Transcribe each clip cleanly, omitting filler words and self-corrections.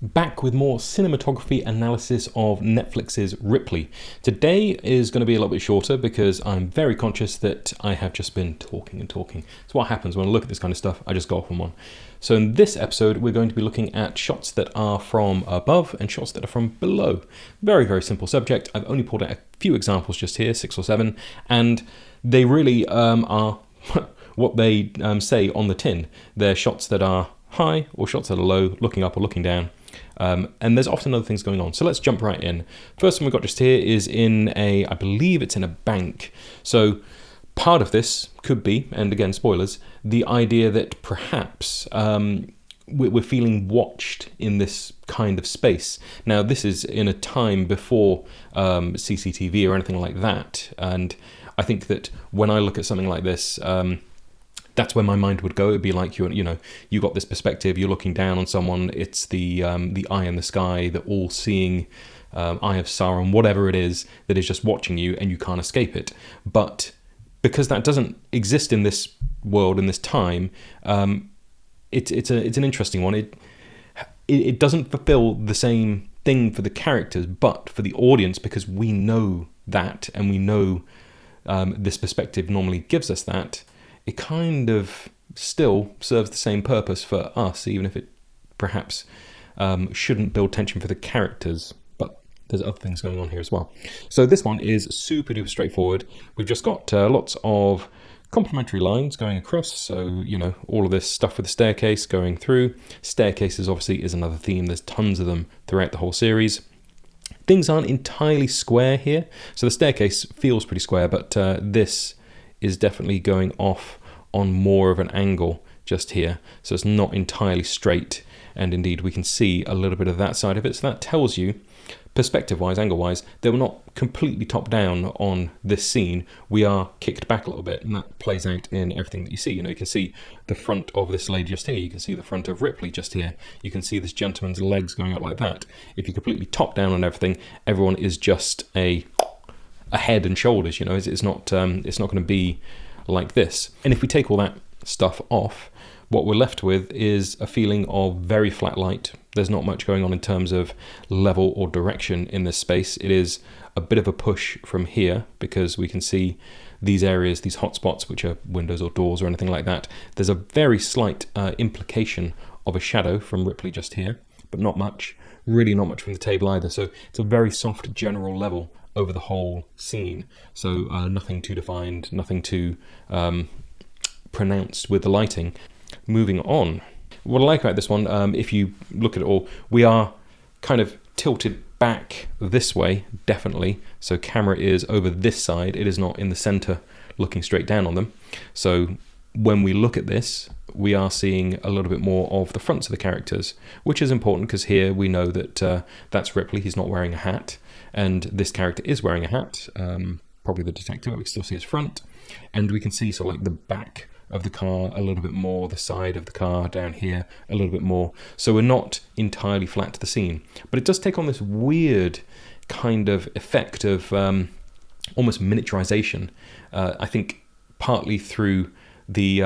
Back with more cinematography analysis of Netflix's Ripley. Today is going to be a little bit shorter because I'm very conscious that I have just been talking and talking. It's what happens when I look at this kind of stuff, I just go off on one. So in this episode, we're going to be looking at shots that are from above and shots that are from below. Very, very simple subject. I've only pulled out a few examples just here, 6 or 7, and they really are what they say on the tin. They're shots that are high or shots that are low, looking up or looking down. And there's often other things going on. So let's jump right in. First one we've got just here is in I believe it's in a bank. So part of this could be, and again, spoilers, the idea that perhaps we're feeling watched in this kind of space. Now, this is in a time before CCTV or anything like that. And I think that when I look at something like this, that's where my mind would go. It'd be like you got this perspective. You're looking down on someone. It's the eye in the sky, the all-seeing eye of Sauron, whatever it is that is just watching you, and you can't escape it. But because that doesn't exist in this world, in this time, it's an interesting one. It doesn't fulfill the same thing for the characters, but for the audience, because we know that, and we know this perspective normally gives us that. It kind of still serves the same purpose for us, even if it perhaps shouldn't build tension for the characters. But there's other things going on here as well. So this one is super duper straightforward. We've just got lots of complementary lines going across. So, all of this stuff with the staircase going through. Staircases obviously is another theme. There's tons of them throughout the whole series. Things aren't entirely square here. So the staircase feels pretty square, but this is definitely going off on more of an angle just here. So it's not entirely straight. And indeed, we can see a little bit of that side of it. So that tells you, perspective-wise, angle-wise, that we're not completely top-down on this scene. We are kicked back a little bit, and that plays out in everything that you see. You can see the front of this lady just here. You can see the front of Ripley just here. You can see this gentleman's legs going out like that. If you completely top-down on everything, everyone is just a head and shoulders. It's not going to be like this. And if we take all that stuff off, what we're left with is a feeling of very flat light. There's not much going on in terms of level or direction in this space. It is a bit of a push from here because we can see these areas, these hot spots, which are windows or doors or anything like that. There's a very slight implication of a shadow from Ripley just here, but not much. Really not much from the table either. So it's a very soft general level over the whole scene. So nothing too defined, nothing too pronounced with the lighting. Moving on. What I like about this one, if you look at it all, we are kind of tilted back this way, definitely. So camera is over this side. It is not in the center looking straight down on them. So when we look at this, we are seeing a little bit more of the fronts of the characters, which is important because here we know that that's Ripley. He's not wearing a hat. And this character is wearing a hat, probably the detective, but we can still see his front. And we can see sort of like the back of the car a little bit more, the side of the car down here a little bit more. So we're not entirely flat to the scene. But it does take on this weird kind of effect of almost miniaturization. I think partly through the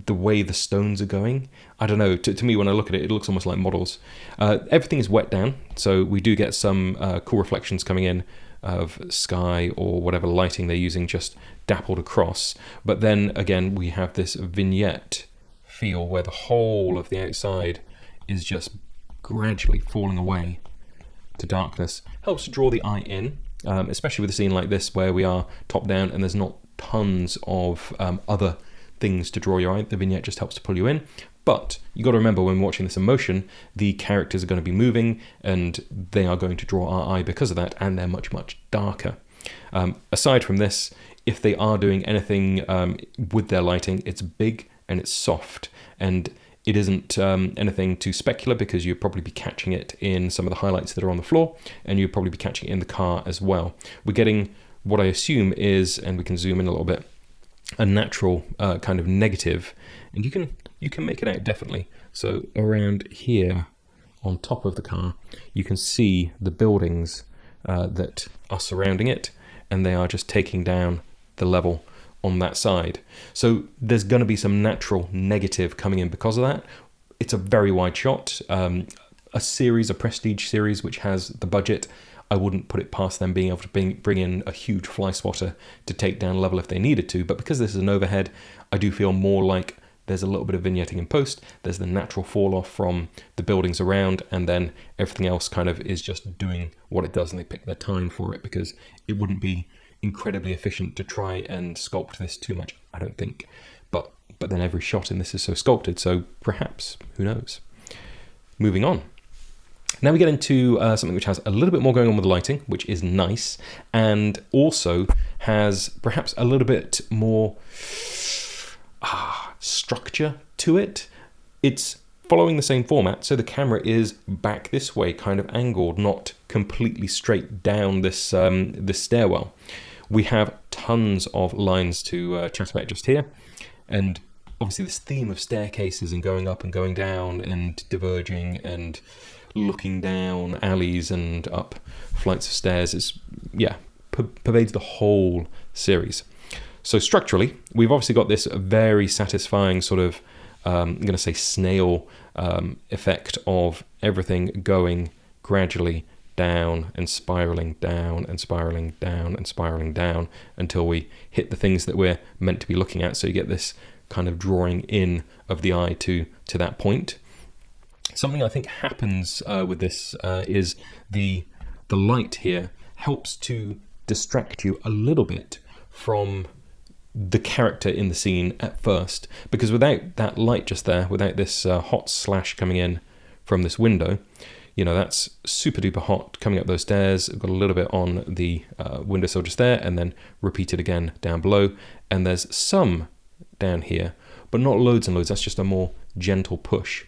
way the stones are going. I don't know, to me when I look at it, it looks almost like models. Everything is wet down, so we do get some cool reflections coming in of sky or whatever lighting they're using just dappled across. But then again, we have this vignette feel where the whole of the outside is just gradually falling away to darkness. Helps to draw the eye in, especially with a scene like this where we are top down and there's not tons of other things to draw your eye. The vignette just helps to pull you in. But you got to remember when watching this in motion, the characters are going to be moving and they are going to draw our eye because of that, and they're much, much darker. Aside from this, if they are doing anything with their lighting, it's big and it's soft, and it isn't anything too specular because you'd probably be catching it in some of the highlights that are on the floor, and you'd probably be catching it in the car as well. We're getting what I assume is, and we can zoom in a little bit, a natural kind of negative, and you can make it out definitely. So around here on top of the car, you can see the buildings that are surrounding it, and they are just taking down the level on that side. So there's going to be some natural negative coming in because of that. It's a very wide shot. a series, a prestige series, which has the budget, I wouldn't put it past them being able to bring in a huge fly swatter to take down level if they needed to. But because this is an overhead, I do feel more like there's a little bit of vignetting in post, there's the natural fall off from the buildings around, and then everything else kind of is just doing what it does, and they pick their time for it, because it wouldn't be incredibly efficient to try and sculpt this too much, I don't think. But then every shot in this is so sculpted, so perhaps, who knows. Moving on. Now we get into something which has a little bit more going on with the lighting, which is nice, and also has perhaps a little bit more structure to it. It's following the same format, so the camera is back this way, kind of angled, not completely straight down this this stairwell. We have tons of lines to chat about just here, and obviously this theme of staircases and going up and going down and diverging and looking down alleys and up flights of stairs is, yeah, pervades the whole series. So structurally, we've obviously got this very satisfying sort of, I'm going to say snail effect of everything going gradually down and spiraling down and spiraling down and spiraling down until we hit the things that we're meant to be looking at. So you get this kind of drawing in of the eye to that point. Something I think happens with this is the light here helps to distract you a little bit from the character in the scene at first, because without that light just there, without this hot slash coming in from this window, you know, that's super duper hot coming up those stairs. I've got a little bit on the windowsill just there, and then repeated again down below, and there's some down here, but not loads and loads. That's just a more gentle push.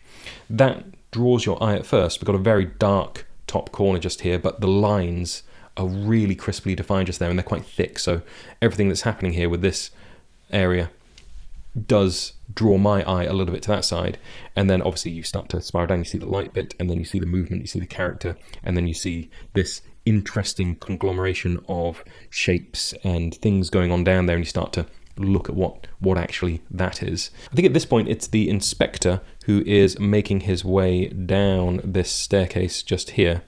That draws your eye at first. We've got a very dark top corner just here, but the lines are really crisply defined just there, and they're quite thick, so everything that's happening here with this area does draw my eye a little bit to that side. And then obviously you start to spiral down, you see the light bit, and then you see the movement, you see the character, and then you see this interesting conglomeration of shapes and things going on down there, and you start to look at what actually that is. I think at this point it's the inspector who is making his way down this staircase just here,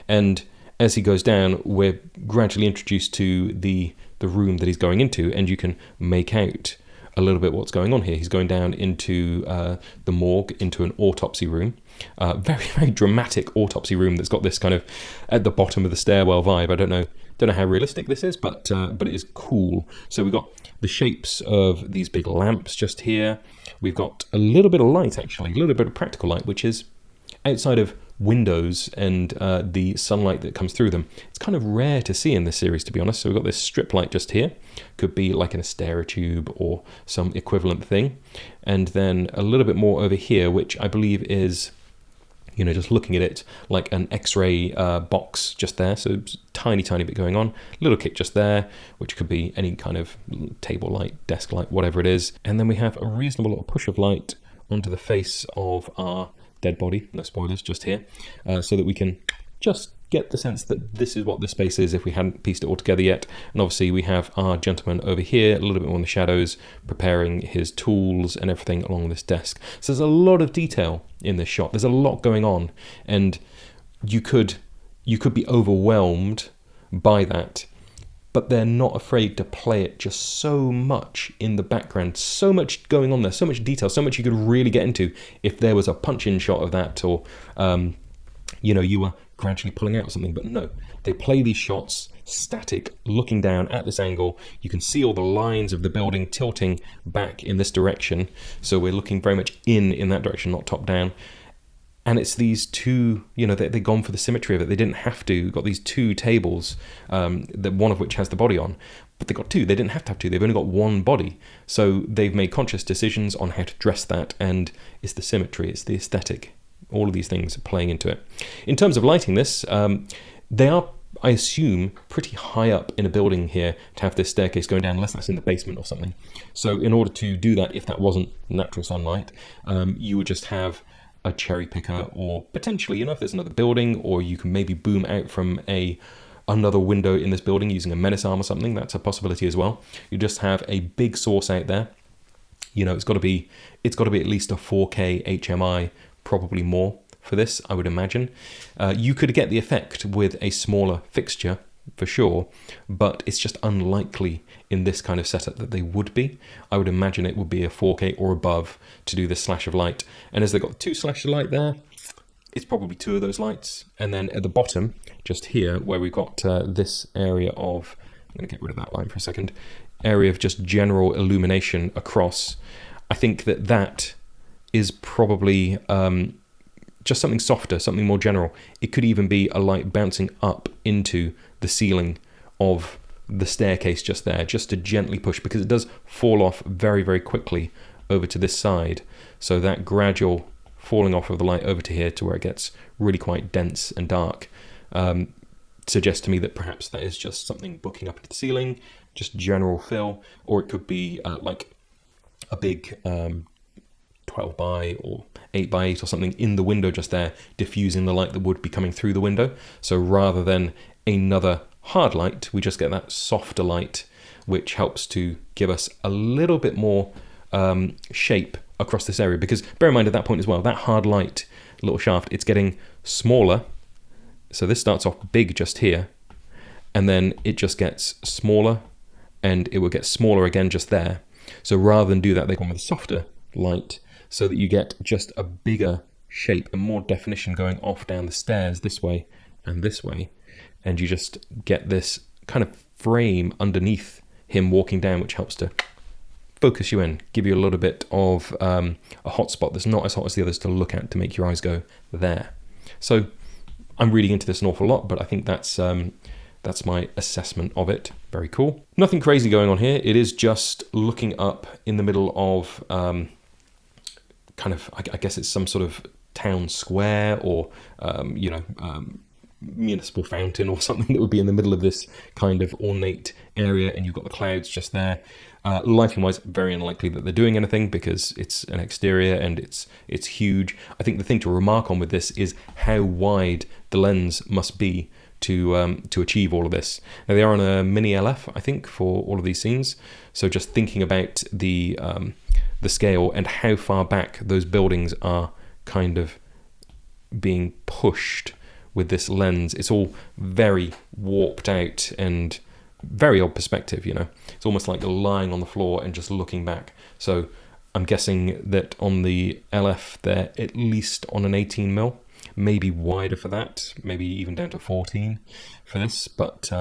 and as he goes down, we're gradually introduced to the room that he's going into, and you can make out a little bit what's going on here. He's going down into the morgue, into an autopsy room. Very, very dramatic autopsy room that's got this kind of at the bottom of the stairwell vibe. I don't know how realistic this is, but it is cool. So we've got the shapes of these big lamps just here. We've got a little bit of light, actually, a little bit of practical light, which is outside of windows and the sunlight that comes through them. It's kind of rare to see in this series, to be honest. So we've got this strip light just here. Could be like an Asteratube or some equivalent thing. And then a little bit more over here, which I believe is, you know, just looking at it like an X-ray box just there. So tiny bit going on. Little kick just there, which could be any kind of table light, desk light, whatever it is. And then we have a reasonable little push of light onto the face of our dead body, no spoilers just here, so that we can just get the sense that this is what this space is if we hadn't pieced it all together yet. And obviously we have our gentleman over here, a little bit more in the shadows, preparing his tools and everything along this desk. So there's a lot of detail in this shot. There's a lot going on, and you could be overwhelmed by that, but they're not afraid to play it just so much in the background, so much going on there, so much detail, so much you could really get into if there was a punch-in shot of that, or you know, you were gradually pulling out something. But no, they play these shots static, looking down at this angle. You can see all the lines of the building tilting back in this direction, so we're looking very much in that direction, not top down. And it's these two, you know, they've gone for the symmetry of it. They didn't have to. We've got these two tables, that one of which has the body on, but they've got two. They didn't have to have two. They've only got one body. So they've made conscious decisions on how to dress that, and it's the symmetry, it's the aesthetic. All of these things are playing into it. In terms of lighting this, they are, I assume, pretty high up in a building here to have this staircase going down, unless that's in the basement or something. So in order to do that, if that wasn't natural sunlight, you would just have a cherry picker, or potentially, you know, if there's another building, or you can maybe boom out from another window in this building using a menace arm or something. That's a possibility as well. You just have a big source out there. You know, it's got to be at least a 4K HMI, probably more, for this, I would imagine. You could get the effect with a smaller fixture, for sure, but it's just unlikely in this kind of setup that they would be. I would imagine it would be a 4K or above to do this slash of light. And as they've got 2 slashes of light there, it's probably 2 of those lights. And then at the bottom, just here, where we've got this area of, I'm going to get rid of that line for a second, area of just general illumination across, I think that that is probably just something softer, something more general. It could even be a light bouncing up into the ceiling of the staircase just there, just to gently push, because it does fall off very, very quickly over to this side. So that gradual falling off of the light over to here to where it gets really quite dense and dark suggests to me that perhaps that is just something booking up into the ceiling, just general fill, or it could be like a big 12 by or 8 by 8 or something in the window just there, diffusing the light that would be coming through the window. So rather than another hard light, we just get that softer light, which helps to give us a little bit more shape across this area. Because bear in mind at that point as well, that hard light little shaft, it's getting smaller. So this starts off big just here, and then it just gets smaller, and it will get smaller again just there. So rather than do that, they've gone with a softer light so that you get just a bigger shape and more definition going off down the stairs this way and this way. And you just get this kind of frame underneath him walking down, which helps to focus you in, give you a little bit of a hot spot that's not as hot as the others to look at, to make your eyes go there. So I'm reading into this an awful lot, but I think that's my assessment of it. Very cool. Nothing crazy going on here. It is just looking up in the middle of kind of, I guess it's some sort of town square or, municipal fountain or something that would be in the middle of this kind of ornate area, and you've got the clouds just there. Lighting wise, very unlikely that they're doing anything because it's an exterior and it's huge. I think the thing to remark on with this is how wide the lens must be to achieve all of this. Now they are on a mini LF, I think, for all of these scenes. So just thinking about the scale and how far back those buildings are kind of being pushed with this lens, it's all very warped out and very odd perspective, you know. It's almost like lying on the floor and just looking back. So I'm guessing that on the LF they're at least on an 18mm, maybe wider for that, maybe even down to 14 for this. But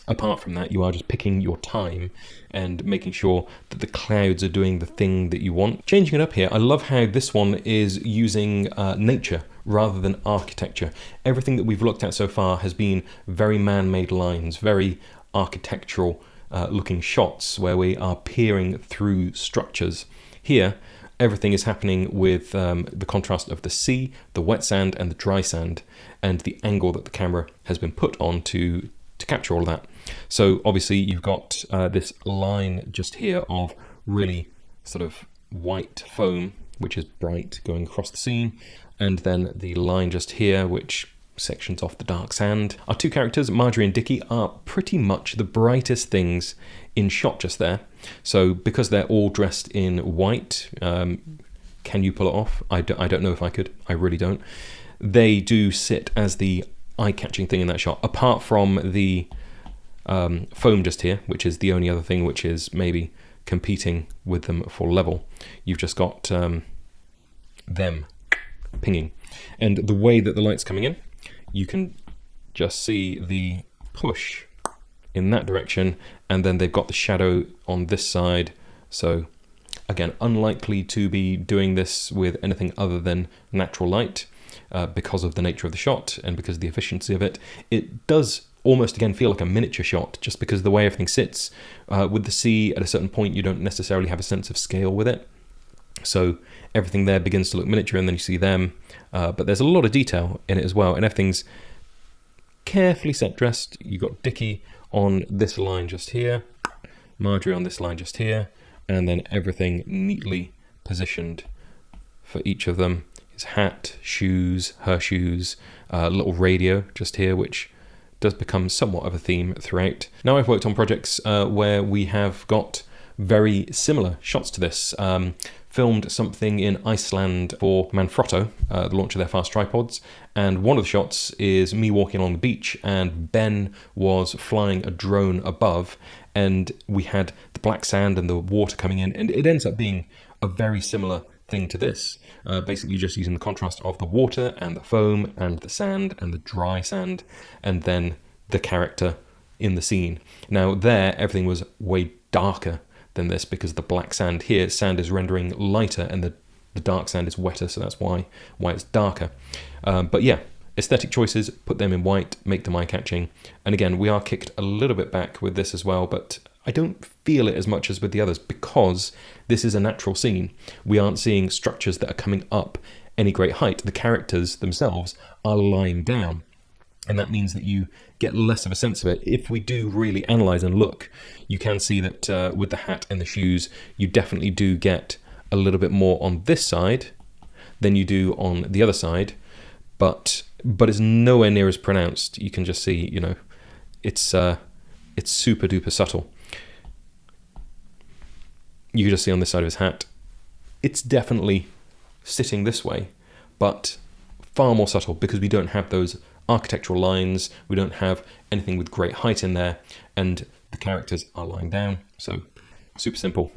apart from that, you are just picking your time and making sure that the clouds are doing the thing that you want. Changing it up here, I love how this one is using nature rather than architecture. Everything that we've looked at so far has been very man-made lines, very architectural looking shots where we are peering through structures. Here, everything is happening with the contrast of the sea, the wet sand and the dry sand, and the angle that the camera has been put on to capture all of that. So obviously you've got this line just here of really sort of white foam, which is bright, going across the scene, and then the line just here, which sections off the dark sand. Our two characters, Marjorie and Dickie, are pretty much the brightest things in shot just there. So because they're all dressed in white, can you pull it off? I don't know if I could. I really don't. They do sit as the eye-catching thing in that shot, apart from the foam just here, which is the only other thing which is maybe competing with them for level. You've just got them pinging, and the way that the light's coming in, you can just see the push in that direction, and then they've got the shadow on this side. So again, unlikely to be doing this with anything other than natural light because of the nature of the shot and because of the efficiency of it. It does almost again feel like a miniature shot just because of the way everything sits. With the sea, at a certain point you don't necessarily have a sense of scale with it, so everything there begins to look miniature, and then you see them, but there's a lot of detail in it as well, and everything's carefully set dressed. You've got Dickie on this line just here, Marjorie on this line just here, and then everything neatly positioned for each of them. His hat, shoes, her shoes, little radio just here, which does become somewhat of a theme throughout. Now I've worked on projects where we have got very similar shots to this. filmed something in Iceland for Manfrotto, the launch of their fast tripods, and one of the shots is me walking along the beach, and Ben was flying a drone above, and we had the black sand and the water coming in, and it ends up being a very similar thing to this. Basically just using the contrast of the water and the foam and the sand and the dry sand, and then the character in the scene. Now there, everything was way darker than this because the black sand here, sand is rendering lighter and the dark sand is wetter, so that's why it's darker. But yeah, aesthetic choices, put them in white, make them eye-catching. And again, we are kicked a little bit back with this as well, but I don't feel it as much as with the others because this is a natural scene. We aren't seeing structures that are coming up any great height. The characters themselves are lying down, and that means that you get less of a sense of it. If we do really analyze and look, you can see that with the hat and the shoes, you definitely do get a little bit more on this side than you do on the other side, but it's nowhere near as pronounced. You can just see, you know, it's super duper subtle. You can just see on this side of his hat, it's definitely sitting this way, but far more subtle because we don't have those architectural lines, we don't have anything with great height in there, and the characters are lying down. So super simple,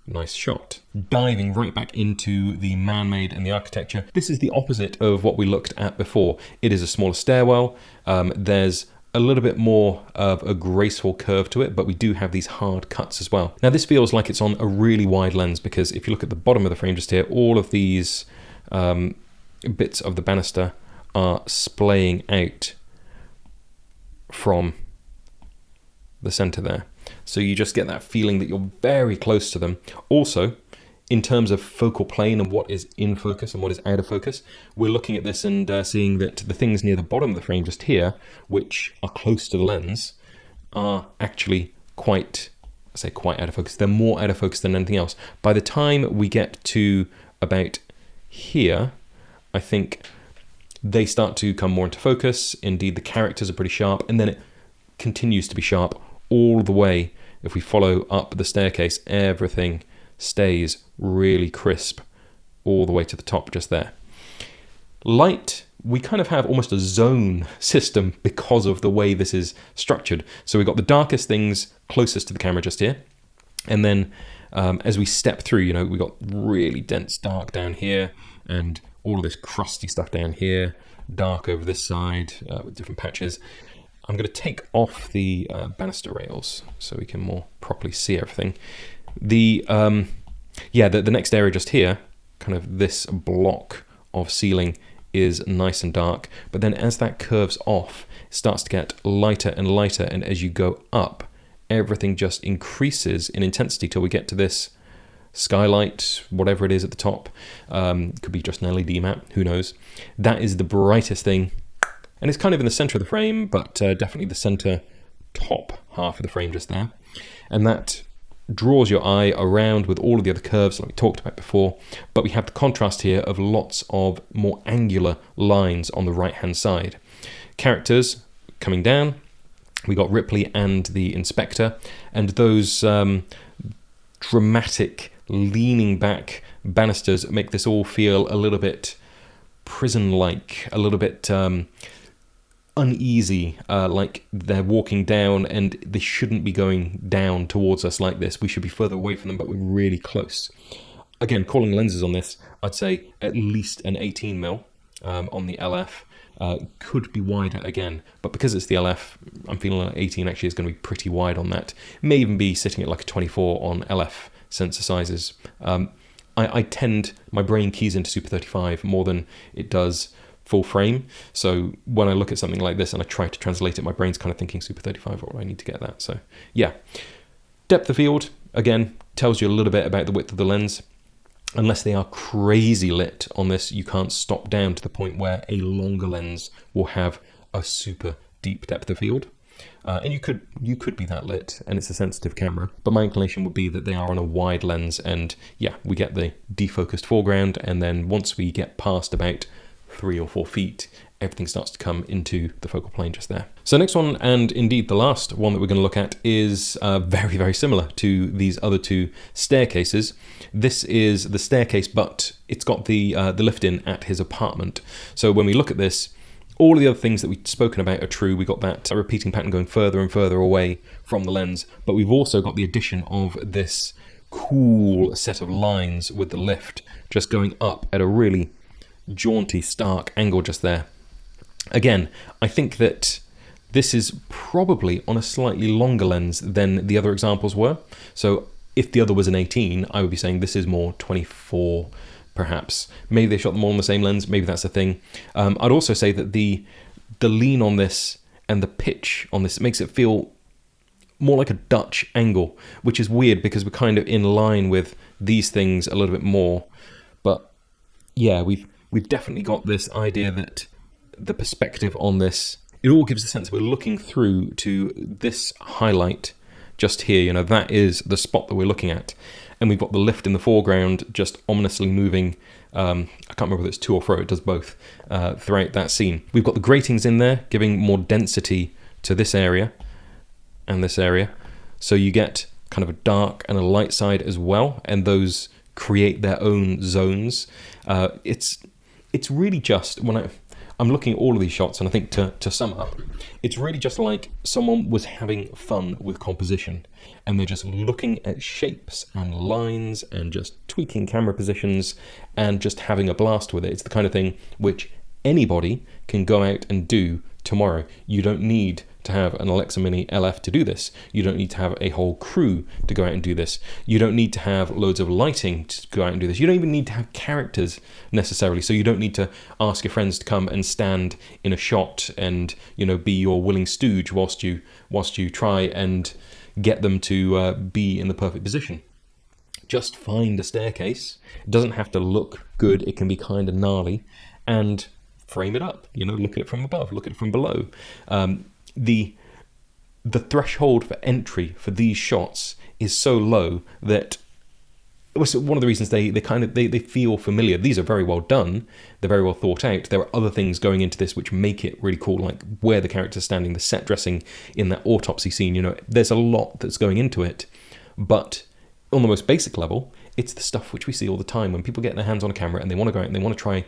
nice shot. Diving right back into the man-made and the architecture, this is the opposite of what we looked at before. It is a smaller stairwell. There's a little bit more of a graceful curve to it, but we do have these hard cuts as well. Now this feels like it's on a really wide lens because if you look at the bottom of the frame just here, all of these bits of the banister are splaying out from the center there. So you just get that feeling that you're very close to them. Also, in terms of focal plane and what is in focus and what is out of focus, we're looking at this and seeing that the things near the bottom of the frame just here, which are close to the lens, are actually quite out of focus. They're more out of focus than anything else. By the time we get to about here, I think they start to come more into focus. Indeed, the characters are pretty sharp, and then it continues to be sharp all the way. If we follow up the staircase, everything stays really crisp all the way to the top just there. Light, we kind of have almost a zone system because of the way this is structured. So we've got the darkest things closest to the camera just here, and then as we step through, you know, we've got really dense dark down here and all of this crusty stuff down here, dark over this side with different patches. I'm going to take off the banister rails so we can more properly see everything. The next area just here, kind of this block of ceiling is nice and dark, but then as that curves off, it starts to get lighter and lighter, and as you go up, everything just increases in intensity till we get to this skylight, whatever it is at the top. Could be just an LED map, who knows. That is the brightest thing, and it's kind of in the center of the frame, but definitely the center top half of the frame just there, and that draws your eye around with all of the other curves like we talked about before, but we have the contrast here of lots of more angular lines on the right hand side. Characters coming down, we got Ripley and the inspector, and those dramatic leaning back banisters make this all feel a little bit prison-like, a little bit uneasy, like they're walking down and they shouldn't be going down towards us like this. We should be further away from them, but we're really close. Again, calling lenses on this, I'd say at least an 18mm on the LF. Could be wider again, but because it's the LF, I'm feeling like 18 actually is going to be pretty wide on that. May even be sitting at like a 24 on LF sensor sizes. I tend, my brain keys into Super 35 more than it does full frame. So when I look at something like this and I try to translate it, my brain's kind of thinking Super 35, or I need to get that. So yeah, depth of field, again, tells you a little bit about the width of the lens. Unless they are crazy lit on this, you can't stop down to the point where a longer lens will have a super deep depth of field. And you could be that lit, and it's a sensitive camera, but my inclination would be that they are on a wide lens, and yeah, we get the defocused foreground, and then once we get past about 3 or 4 feet, everything starts to come into the focal plane just there. So next one, and indeed the last one that we're going to look at, is very, very similar to these other two staircases. This is the staircase, but it's got the lift in at his apartment. So when we look at this, all of the other things that we've spoken about are true. We got that repeating pattern going further and further away from the lens, but we've also got the addition of this cool set of lines with the lift just going up at a really jaunty, stark angle just there. Again, I think that this is probably on a slightly longer lens than the other examples were. So if the other was an 18, I would be saying this is more 24, perhaps. Maybe they shot them all on the same lens. Maybe that's the thing. I'd also say that the lean on this and the pitch on this makes it feel more like a Dutch angle, which is weird because we're kind of in line with these things a little bit more. But yeah, we've definitely got this idea that the perspective on this, it all gives a sense we're looking through to this highlight just here. You know, that is the spot that we're looking at. And we've got the lift in the foreground just ominously moving. I can't remember whether it's to or fro, it does both throughout that scene. We've got the gratings in there giving more density to this area and this area. So you get kind of a dark and a light side as well, and those create their own zones. It's really just, when I'm looking at all of these shots, and I think to sum up, it's really just like someone was having fun with composition, and they're just looking at shapes and lines and just tweaking camera positions and just having a blast with it. It's the kind of thing which anybody can go out and do tomorrow. You don't need to have an Alexa Mini LF to do this. You don't need to have a whole crew to go out and do this. You don't need to have loads of lighting to go out and do this. You don't even need to have characters necessarily. So you don't need to ask your friends to come and stand in a shot and, you know, be your willing stooge whilst you try and get them to be in the perfect position. Just find a staircase. It doesn't have to look good. It can be kind of gnarly, and frame it up. You know, look at it from above, look at it from below. The threshold for entry for these shots is so low that it was one of the reasons they feel familiar. These are very well done. They're very well thought out. There are other things going into this which make it really cool, like where the character's standing, the set dressing in that autopsy scene. You know, there's a lot that's going into it, but on the most basic level, it's the stuff which we see all the time when people get their hands on a camera and they want to go out and they want to try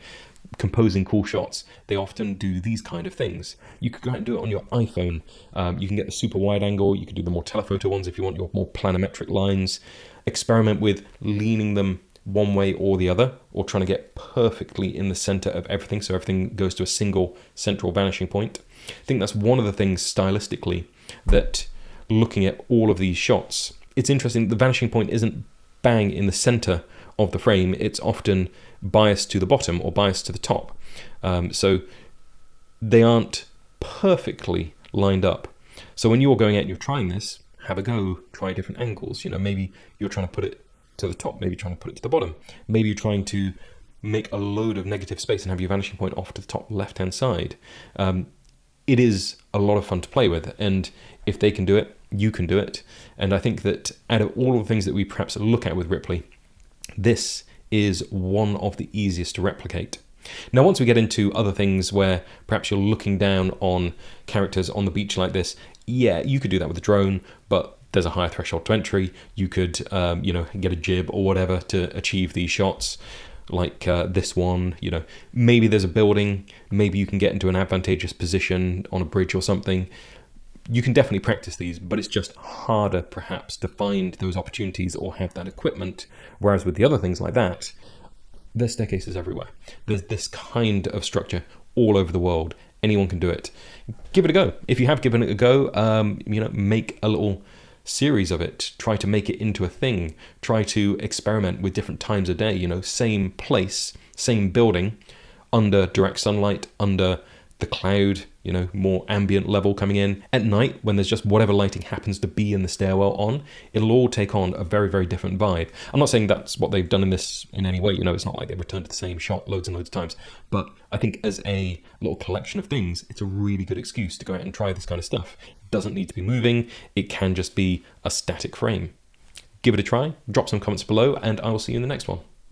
composing cool shots. They often do these kind of things. You could go out and do it on your iPhone. You can get the super wide angle. You can do the more telephoto ones if you want your more planimetric lines. Experiment with leaning them one way or the other, or trying to get perfectly in the center of everything so everything goes to a single central vanishing point. I think that's one of the things stylistically that, looking at all of these shots, it's interesting. The vanishing point isn't bang in the center of the frame. It's often biased to the bottom or biased to the top. So they aren't perfectly lined up. So when you're going out and you're trying this, have a go, try different angles. You know, maybe you're trying to put it to the top, maybe you're trying to put it to the bottom. Maybe you're trying to make a load of negative space and have your vanishing point off to the top left-hand side. It is a lot of fun to play with, and if they can do it, you can do it. And I think that out of all of the things that we perhaps look at with Ripley, this is one of the easiest to replicate. Now, once we get into other things where perhaps you're looking down on characters on the beach like this, yeah, you could do that with a drone, but there's a higher threshold to entry. You could, get a jib or whatever to achieve these shots, like this one. You know, maybe there's a building, maybe you can get into an advantageous position on a bridge or something. You can definitely practice these, but it's just harder perhaps to find those opportunities or have that equipment. Whereas with the other things like that, there's staircases everywhere. There's this kind of structure all over the world. Anyone can do it. Give it a go. If you have given it a go, make a little series of it. Try to make it into a thing. Try to experiment with different times of day. You know, same place, same building, under direct sunlight, under the cloud, you know, more ambient level coming in. At night, when there's just whatever lighting happens to be in the stairwell on, it'll all take on a very, very different vibe. I'm not saying that's what they've done in this in any way. You know, it's not like they've returned to the same shot loads and loads of times. But I think as a little collection of things, it's a really good excuse to go out and try this kind of stuff. It doesn't need to be moving. It can just be a static frame. Give it a try. Drop some comments below, and I will see you in the next one.